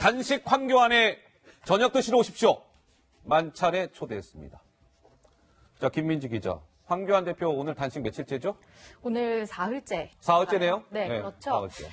단식 황교안의 저녁 드시러 오십시오. 만찬에 초대했습니다. 자, 김민지 기자. 황교안 대표 오늘 단식 며칠째죠? 오늘 사흘째. 사흘째네요? 네, 그렇죠. 사흘째.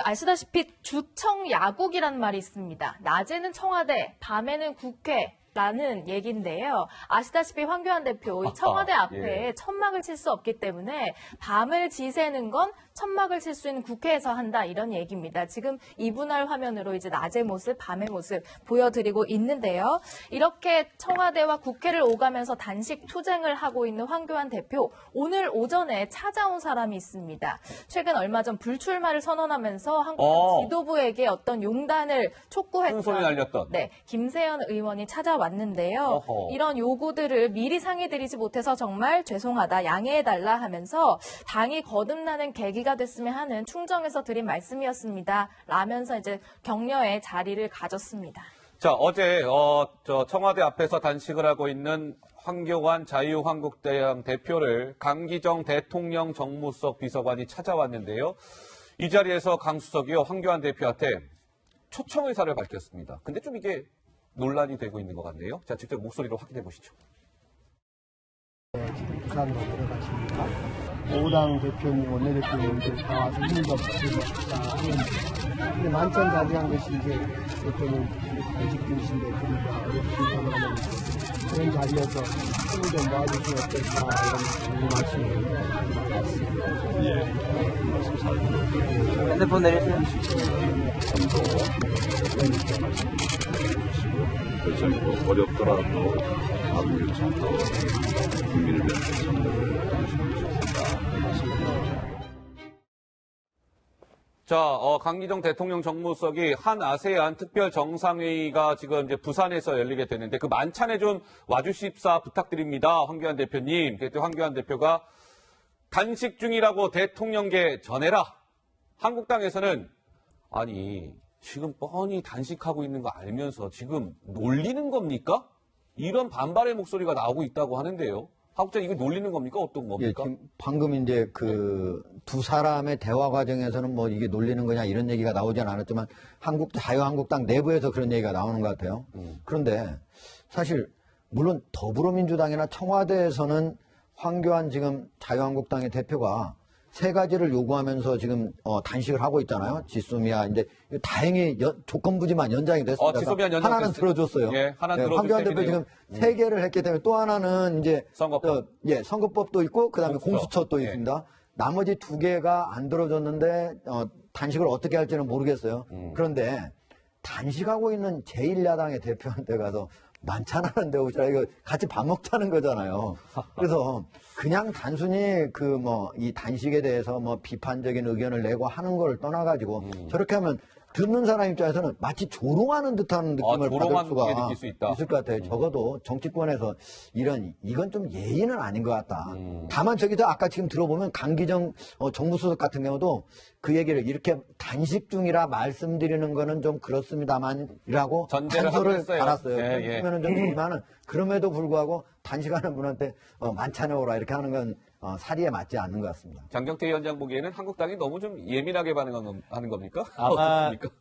아시다시피 주청야국이라는 말이 있습니다. 낮에는 청와대, 밤에는 국회라는 얘기인데요. 아시다시피 황교안 대표 이 청와대 앞에 예. 천막을 칠 수 없기 때문에 밤을 지새는 건 천막을 칠 수 있는 국회에서 한다 이런 얘기입니다. 지금 이분할 화면으로 이제 낮의 모습, 밤의 모습 보여드리고 있는데요. 이렇게 청와대와 국회를 오가면서 단식 투쟁을 하고 있는 황교안 대표, 오늘 오전에 찾아온 사람이 있습니다. 최근 얼마 전 불출마를 선언하면서 한국 지도부에게 어떤 용단을 촉구했던 큰 소리 날렸던. 네, 김세연 의원이 찾아왔는데요. 어허. 이런 요구들을 미리 상의드리지 못해서 정말 죄송하다, 양해해달라 하면서 당이 거듭나는 계기가 됐으면 하는 충정에서 드린 말씀이었습니다. 라면서 이제 격려의 자리를 가졌습니다. 자, 어제 청와대 앞에서 단식을 하고 있는 황교안 자유한국당 대표를 강기정 대통령 정무수석 비서관이 찾아왔는데요. 이 자리에서 강 수석이요, 황교안 대표한테 초청 의사를 밝혔습니다. 근데 좀 이게 논란이 되고 있는 것 같네요. 자, 직접 목소리로 확인해 보시죠. 부산으로 내려가십니까? 5당 대표님, 원내대표님들 다 와서 힘도 없습니다. 근데 만찬 자리한 것이 이제 대표님 단식 중이신데 그러니까 어렵습니다만 그런 자리에서 힘좀 모아주시면 어떨까 이런 말씀을 드렸습니다. 예, 말씀 잘 핸드폰 내리세요. 그래서 어렵더라도 아무 요청도 국민을 위해서 선물을 해주시면 좋겠다. 자, 강기정 대통령 정무수석이 한 아세안 특별 정상회의가 지금 이제 부산에서 열리게 되는데 그 만찬에 좀 와주십사 부탁드립니다. 황교안 대표님. 그때 황교안 대표가 단식 중이라고 대통령께 전해라. 한국당에서는 아니 지금 뻔히 단식하고 있는 거 알면서 지금 놀리는 겁니까? 이런 반발의 목소리가 나오고 있다고 하는데요. 한국당 이거 놀리는 겁니까? 어떤 겁니까? 예, 지금 방금 이제 두 사람의 대화 과정에서는 뭐 이게 놀리는 거냐 이런 얘기가 나오진 않았지만 자유한국당 내부에서 그런 얘기가 나오는 것 같아요. 그런데 사실 물론 더불어민주당이나 청와대에서는 황교안 지금 자유한국당의 대표가 세 가지를 요구하면서 지금 단식을 하고 있잖아요. 지소미아 이제 다행히 조건부지만 연장이 됐습니다. 지소미아 연장 하나는 들어줬어요. 예, 하나는 들어줄 황교안 대표 셈이네요. 지금 세 개를 했기 때문에 또 하나는 이제 선거법. 선거법도 있고 그다음에 공수처도 예. 있습니다. 나머지 두 개가 안 들어줬는데 단식을 어떻게 할지는 모르겠어요. 그런데 단식하고 있는 제1야당의 대표한테 가서 만찬하는데 오시라 이거 같이 밥 먹자는 거잖아요. 그래서 그냥 단순히 이 단식에 대해서 비판적인 의견을 내고 하는 걸 떠나가지고 저렇게 하면 듣는 사람 입장에서는 마치 조롱하는 듯한 느낌을 받을 수가 있을 것 같아요. 적어도 정치권에서 이건 좀 예의는 아닌 것 같다. 다만 저기서 아까 지금 들어보면 강기정 정무수석 같은 경우도 그 얘기를 이렇게 단식 중이라 말씀드리는 거는 좀 그렇습니다만이라고 단서를 달았어요. 그러면은 좀 있지만은 그럼에도 불구하고 단식하는 분한테 만찬에 오라 이렇게 하는 건 사리에 맞지 않는 것 같습니다. 장경태 위원장 보기에는 한국당이 너무 좀 예민하게 반응하는 겁니까?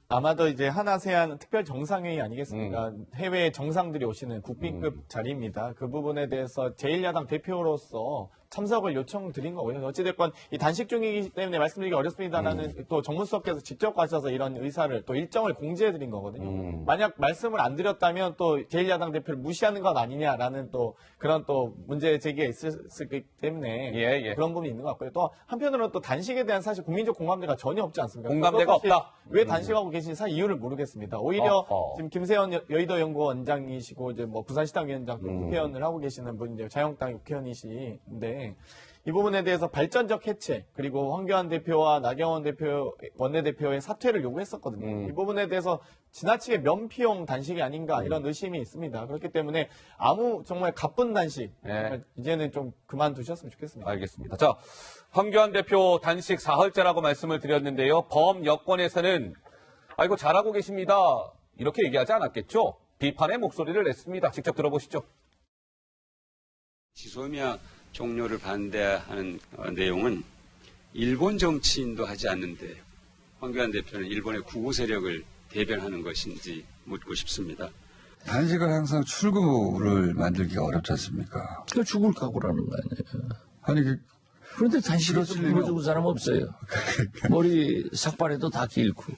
아마도 이제 한아세안 특별 정상회의 아니겠습니까? 해외 정상들이 오시는 국빈급 자리입니다. 그 부분에 대해서 제1야당 대표로서 참석을 요청드린 거고요. 어찌됐건 이 단식 중이기 때문에 말씀드리기 어렵습니다라는 또 정무수석께서 직접 가셔서 이런 의사를 또 일정을 공지해드린 거거든요. 만약 말씀을 안 드렸다면 또 제1야당 대표를 무시하는 것 아니냐라는 또 그런 또 문제 제기가 있었기 때문에 그런 부분이 있는 것 같고요. 또 한편으로는 또 단식에 대한 사실 국민적 공감대가 전혀 없지 않습니까? 공감대가 없다. 왜 단식하고 계신지 사실 이유를 모르겠습니다. 오히려 지금 김세연 여의도 연구원장이시고 이제 부산시당위원장 국회의원을 하고 계시는 분인데 자유한국당 국회의원이신데 이 부분에 대해서 발전적 해체 그리고 황교안 대표와 나경원 대표 원내대표의 사퇴를 요구했었거든요. 이 부분에 대해서 지나치게 면피용 단식이 아닌가 이런 의심이 있습니다. 그렇기 때문에 정말 가쁜 단식 이제는 좀 그만두셨으면 좋겠습니다. 알겠습니다. 자, 황교안 대표 단식 사흘째라고 말씀을 드렸는데요. 범여권에서는 아이고 잘하고 계십니다. 이렇게 얘기하지 않았겠죠? 비판의 목소리를 냈습니다. 직접 들어보시죠. 지소미아 종료를 반대하는 내용은 일본 정치인도 하지 않는데 황교안 대표는 일본의 구구 세력을 대변하는 것인지 묻고 싶습니다. 단식은 항상 출구를 만들기가 어렵지 않습니까? 그 죽을 각오라는 거 아니에요. 아니, 그런데 단식에서 그렇습니다. 굶어 죽은 사람 없어요. 머리 삭발해도 다 길고.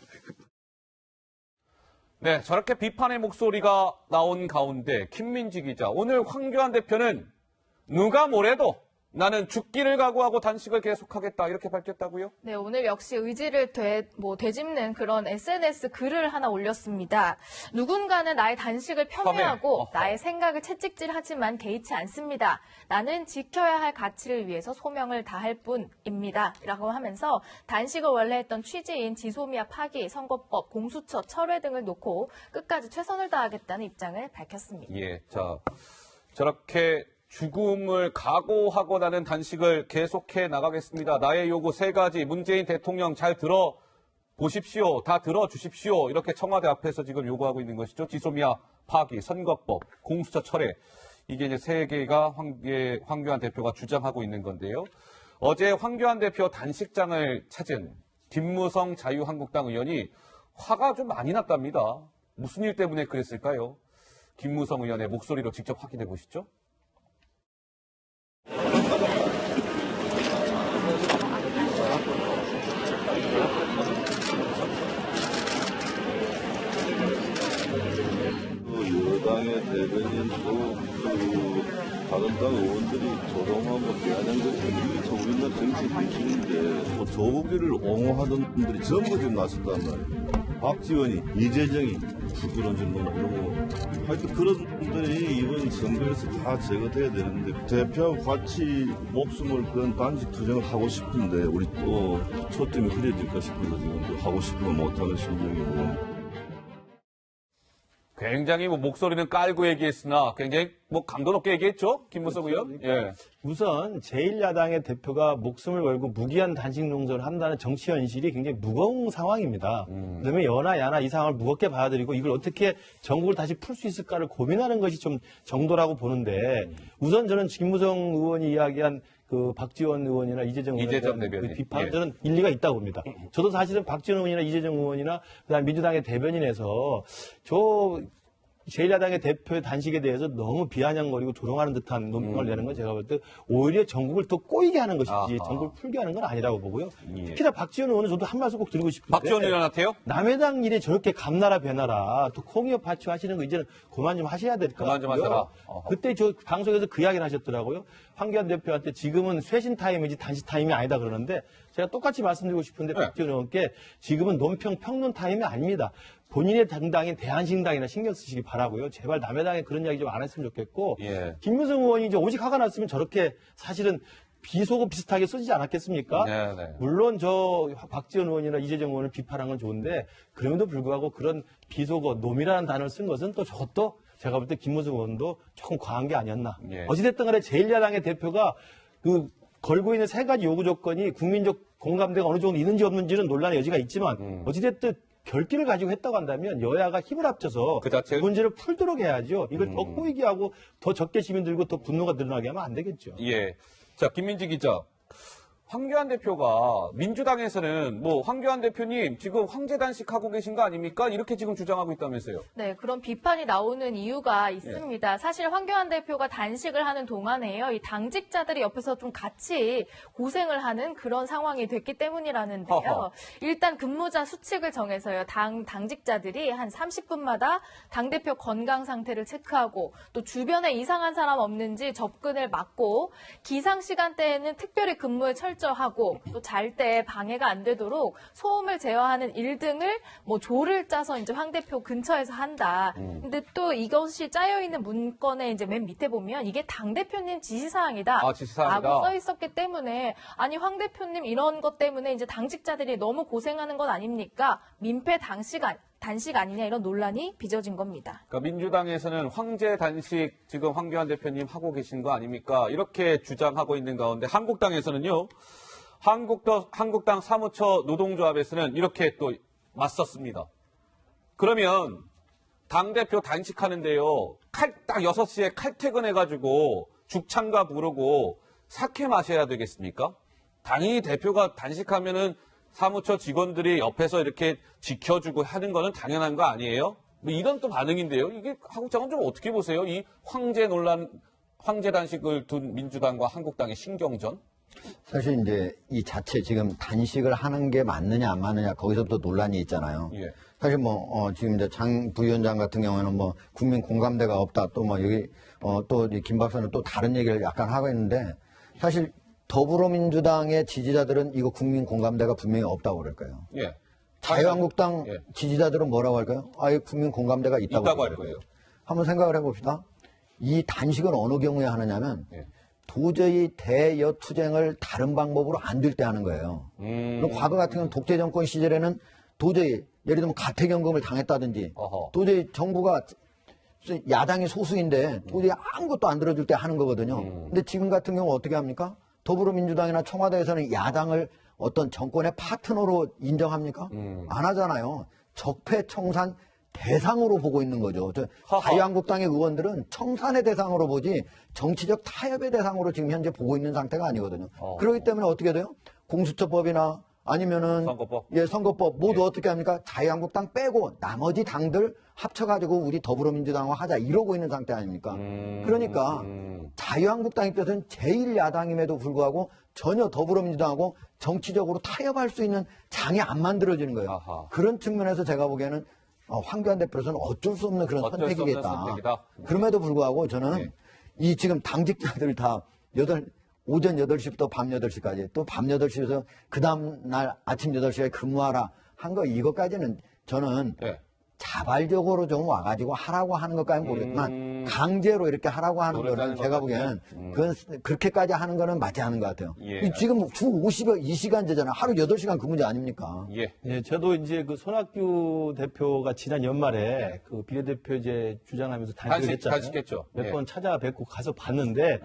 네, 저렇게 비판의 목소리가 나온 가운데 김민지 기자, 오늘 황교안 대표는 누가 뭐래도 나는 죽기를 각오하고 단식을 계속하겠다 이렇게 밝혔다고요? 네, 오늘 역시 의지를 되짚는 그런 SNS 글을 하나 올렸습니다. 누군가는 나의 단식을 폄훼하고 나의 생각을 채찍질하지만 개의치 않습니다. 나는 지켜야 할 가치를 위해서 소명을 다할 뿐입니다. 라고 하면서 단식을 원래 했던 취지인 지소미아 파기, 선거법, 공수처, 철회 등을 놓고 끝까지 최선을 다하겠다는 입장을 밝혔습니다. 예, 자, 저렇게 죽음을 각오하고 나는 단식을 계속해 나가겠습니다. 나의 요구 3가지, 문재인 대통령 잘 들어보십시오. 다 들어주십시오. 이렇게 청와대 앞에서 지금 요구하고 있는 것이죠. 지소미아 파기, 선거법, 공수처 철회. 이게 이제 3개가 황교안 대표가 주장하고 있는 건데요. 어제 황교안 대표 단식장을 찾은 김무성 자유한국당 의원이 화가 좀 많이 났답니다. 무슨 일 때문에 그랬을까요? 김무성 의원의 목소리로 직접 확인해 보시죠. 여당의 대변인도 다른 당 의원들이 조롱하고 비하는 것이 우리나라 정치 핵심인데 조국이를 옹호하던 분들이 전부 지금 나섰단 말이에요. 박지원이, 이재정이 부끄러운 줄도 모르고 하여튼 그런 분들이 이번 선거에서 다 제거돼야 되는데 대표하고 같이 목숨을 그런 단식 투쟁을 하고 싶은데 우리 또 초점이 흐려질까 싶어서 지금 또 하고 싶으면 못하는 심정이고. 굉장히 목소리는 깔고 얘기했으나 굉장히 감도 높게 얘기했죠? 김무성 의원? 예. 우선 제1야당의 대표가 목숨을 걸고 무기한 단식 농성을 한다는 정치 현실이 굉장히 무거운 상황입니다. 그다음에 여나 야나 이 상황을 무겁게 받아들이고 이걸 어떻게 전국을 다시 풀 수 있을까를 고민하는 것이 좀 정도라고 보는데 우선 저는 김무성 의원이 이야기한 그 박지원 의원이나 이재정 의원의 그 비판 저는 일리가 있다고 봅니다. 저도 사실은 박지원 의원이나 이재정 의원이나 그다음 민주당의 대변인에서 저 제1야당의 대표의 단식에 대해서 너무 비아냥거리고 조롱하는 듯한 논평을 내는 건 제가 볼 때 오히려 전국을 더 꼬이게 하는 것이지 전국을 풀게 하는 건 아니라고 보고요. 특히나 박지원 의원은 저도 한 말씀 꼭 드리고 싶은데 박지원 의원한테요? 남의 당 일에 저렇게 감나라 배나라 또 콩이어 파츠 하시는 거 이제는 그만 좀 하셔야 될 것 같고요. 그만 좀 하셔라. 그때 저 방송에서 그 이야기를 하셨더라고요. 황교안 대표한테 지금은 쇄신 타임이지 단식 타임이 아니다 그러는데 제가 똑같이 말씀드리고 싶은데 박지원 의원께 지금은 논평 평론 타임이 아닙니다. 본인의 당당인 대한신당이나 신경 쓰시기 바라고요. 제발 남의 당에 그런 이야기 좀 안 했으면 좋겠고 김무성 의원이 이제 오직 화가 났으면 저렇게 사실은 비속어 비슷하게 써지지 않았겠습니까? 네네. 물론 저 박지원 의원이나 이재정 의원을 비판한 건 좋은데 그럼에도 불구하고 그런 비속어 놈이라는 단어를 쓴 것은 또 저것도 제가 볼 때 김무성 의원도 조금 과한 게 아니었나. 어찌됐든 간에 제1야당의 대표가 그 걸고 있는 3가지 요구 조건이 국민적 공감대가 어느 정도 있는지 없는지는 논란의 여지가 있지만 어찌됐든 결기를 가지고 했다고 한다면 여야가 힘을 합쳐서 그 문제를 풀도록 해야죠. 이걸 더 꼬이게 하고 더 적게 시민들고 더 분노가 늘어나게 하면 안 되겠죠. 예. 자, 김민지 기자. 황교안 대표가 민주당에서는 황교안 대표님 지금 황제 단식하고 계신 거 아닙니까? 이렇게 지금 주장하고 있다면서요. 네, 그런 비판이 나오는 이유가 있습니다. 사실 황교안 대표가 단식을 하는 동안에요. 이 당직자들이 옆에서 좀 같이 고생을 하는 그런 상황이 됐기 때문이라는데요. 일단 근무자 수칙을 정해서요. 당직자들이 한 30분마다 당대표 건강 상태를 체크하고 또 주변에 이상한 사람 없는지 접근을 막고 기상 시간대에는 특별히 근무에 철저하고 또 잘 때 방해가 안 되도록 소음을 제어하는 일 등을 조를 짜서 이제 황 대표 근처에서 한다. 근데 또 이것이 짜여 있는 문건에 이제 맨 밑에 보면 이게 당 대표님 지시사항이다. 지시사항이다. 라고 써 있었기 때문에 아니 황 대표님 이런 것 때문에 이제 당직자들이 너무 고생하는 건 아닙니까? 민폐 단식 아니냐 이런 논란이 빚어진 겁니다. 그러니까 민주당에서는 황제 단식 지금 황교안 대표님 하고 계신 거 아닙니까? 이렇게 주장하고 있는 가운데 한국당에서는요. 한국당 사무처 노동조합에서는 이렇게 또 맞섰습니다. 그러면 당대표 단식하는데요. 딱 6시에 칼퇴근해가지고 죽창가 부르고 사케 마셔야 되겠습니까? 당연히 대표가 단식하면은 사무처 직원들이 옆에서 이렇게 지켜주고 하는 거는 당연한 거 아니에요? 뭐 이런 또 반응인데요. 이게 한국당은 좀 어떻게 보세요? 이 황제 논란, 황제 단식을 둔 민주당과 한국당의 신경전? 사실 이제 이 자체 지금 단식을 하는 게 맞느냐 안 맞느냐 거기서부터 논란이 있잖아요. 예. 사실 지금 이제 장 부위원장 같은 경우에는 국민 공감대가 없다 또 여기 또 김 박사는 또 다른 얘기를 약간 하고 있는데 사실 더불어민주당의 지지자들은 이거 국민 공감대가 분명히 없다고 그럴 거예요. 예. 자유한국당 예. 지지자들은 뭐라고 할까요? 아예 국민 공감대가 있다고 할 거예요. 한번 생각을 해봅시다. 이 단식은 어느 경우에 하느냐면 예. 도저히 대여투쟁을 다른 방법으로 안 될 때 하는 거예요. 그럼 과거 같은 경우는 독재 정권 시절에는 도저히 예를 들면 가택연금을 당했다든지 어허. 도저히 정부가 야당이 소수인데 도저히 아무것도 안 들어줄 때 하는 거거든요. 근데 지금 같은 경우 어떻게 합니까? 더불어민주당이나 청와대에서는 야당을 어떤 정권의 파트너로 인정합니까? 안 하잖아요. 적폐청산 대상으로 보고 있는 거죠. 자유한국당의 의원들은 청산의 대상으로 보지 정치적 타협의 대상으로 지금 현재 보고 있는 상태가 아니거든요. 그렇기 때문에 어떻게 돼요? 공수처법이나 아니면은 선거법. 예, 선거법 모두 어떻게 합니까? 자유한국당 빼고 나머지 당들 합쳐가지고 우리 더불어민주당과 하자 이러고 있는 상태 아닙니까? 그러니까 자유한국당 입장에서는 제1야당임에도 불구하고 전혀 더불어민주당하고 정치적으로 타협할 수 있는 장이 안 만들어지는 거예요. 아하. 그런 측면에서 제가 보기에는 황교안 대표로서는 어쩔 수 없는 그런 어쩔 수 없는 선택이겠다. 선택이다. 그럼에도 불구하고 저는 네. 이 지금 당직자들 다 오전 8시부터 밤 8시까지 또 밤 8시에서 그 다음날 아침 8시에 근무하라 한 거 이것까지는 저는 네. 자발적으로 좀 와가지고 하라고 하는 것까지는 모르겠지만 강제로 이렇게 하라고 하는 거는 제가 보기에는 그건 그렇게까지 하는 거는 맞지 않은 것 같아요. 예. 지금 주 52시간제잖아. 하루 8시간 근무제 아닙니까? 예. 예, 저도 이제 그 손학규 대표가 지난 연말에 그 비례대표제 주장하면서 단식을 했잖아요. 단식했죠. 몇 예. 번 찾아뵙고 가서 봤는데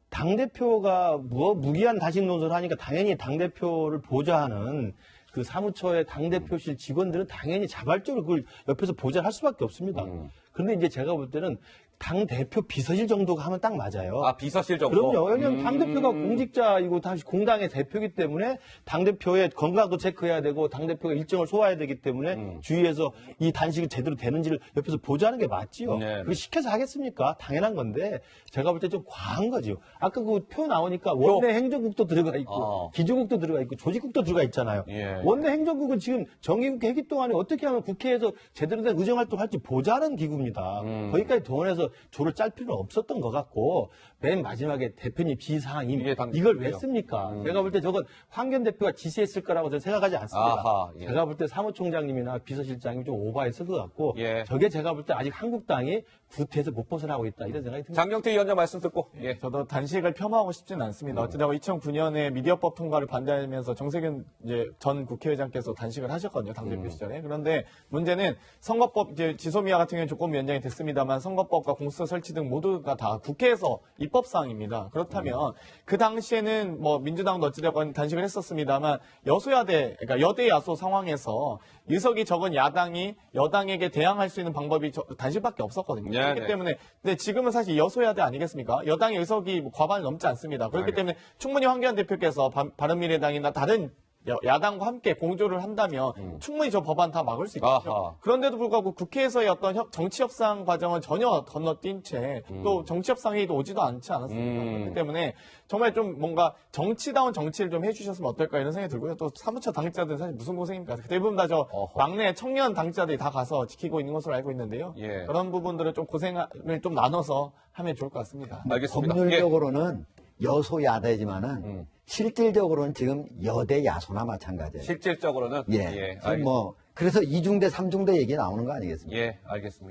당대표가 무기한 단식 논설을 하니까 당연히 당대표를 보좌하는 그 사무처의 당대표실 직원들은 당연히 자발적으로 그걸 옆에서 보좌를 할 수밖에 없습니다. 그런데 이제 제가 볼 때는 당대표 비서실 정도가 하면 딱 맞아요. 아, 비서실 정도? 그럼요. 왜냐하면 당대표가 공직자이고 다시 공당의 대표이기 때문에 당대표의 건강도 체크해야 되고 당대표가 일정을 소화해야 되기 때문에 주위에서 이 단식이 제대로 되는지를 옆에서 보좌하는 게 맞지요. 네, 네. 그걸 시켜서 하겠습니까? 당연한 건데 제가 볼 때 좀 과한 거지요. 아까 그 표 나오니까 원내 행정국도 들어가 있고 기조국도 들어가 있고 조직국도 들어가 있잖아요. 예. 원내 행정국은 지금 정기국 회기 동안에 어떻게 하면 국회에서 제대로 된 의정활동을 할지 보좌하는 기구입니다. 거기까지 동원해서 조를 짤 필요는 없었던 것 같고 맨 마지막에 대표님 지시사항 이게 당 이걸 왜 대표요. 씁니까? 제가 볼 때 저건 황교안 대표가 지시했을 거라고 저는 생각하지 않습니다. 아하, 예. 제가 볼 때 사무총장님이나 비서실장이 좀 오버했을 것 같고 예. 저게 제가 볼 때 아직 한국당이 구태에서 못 벗어나고 있다 이런 생각이 듭니다. 장경태 위원장 말씀 듣고. 예. 저도 단식을 폄하하고 싶지는 않습니다. 어쨌든 2009년에 미디어법 통과를 반대하면서 정세균 전 국회의장께서 단식을 하셨거든요. 당대표 시절에. 그런데 문제는 선거법 이제 지소미아 같은 경우는 조건위원장이 됐습니다만 선거법과 공수처 설치 등 모두가 다 국회에서 입법사항입니다. 그렇다면 그 당시에는 민주당도 어찌되건 단식을 했었습니다만 여소야대 그러니까 여대 야소 상황에서 의석이 적은 야당이 여당에게 대항할 수 있는 방법이 단식밖에 없었거든요. 네, 그렇기 네. 때문에 근데 지금은 사실 여소야대 아니겠습니까? 여당의 의석이 과반을 넘지 않습니다. 그렇기 때문에 충분히 황교안 대표께서 바른미래당이나 다른 야당과 함께 공조를 한다면 충분히 저 법안 다 막을 수 있거든요. 아하. 그런데도 불구하고 국회에서의 어떤 정치 협상 과정은 전혀 건너뛴 채 또 정치 협상 회의도 오지도 않지 않았습니다. 그렇기 때문에 정말 좀 뭔가 정치다운 정치를 좀 해주셨으면 어떨까 이런 생각이 들고요. 또 사무처 당직자들은 사실 무슨 고생입니까? 대부분 다 저 막내 청년 당직자들이 다 가서 지키고 있는 것으로 알고 있는데요. 예. 그런 부분들은 좀 고생을 좀 나눠서 하면 좋을 것 같습니다. 알겠습니다. 예. 법률적으로는 여소야대지만은 실질적으로는 지금 여대 야소나 마찬가지예요. 실질적으로는. 예. 그래서 이중대, 삼중대 얘기 나오는 거 아니겠습니까? 예, 알겠습니다.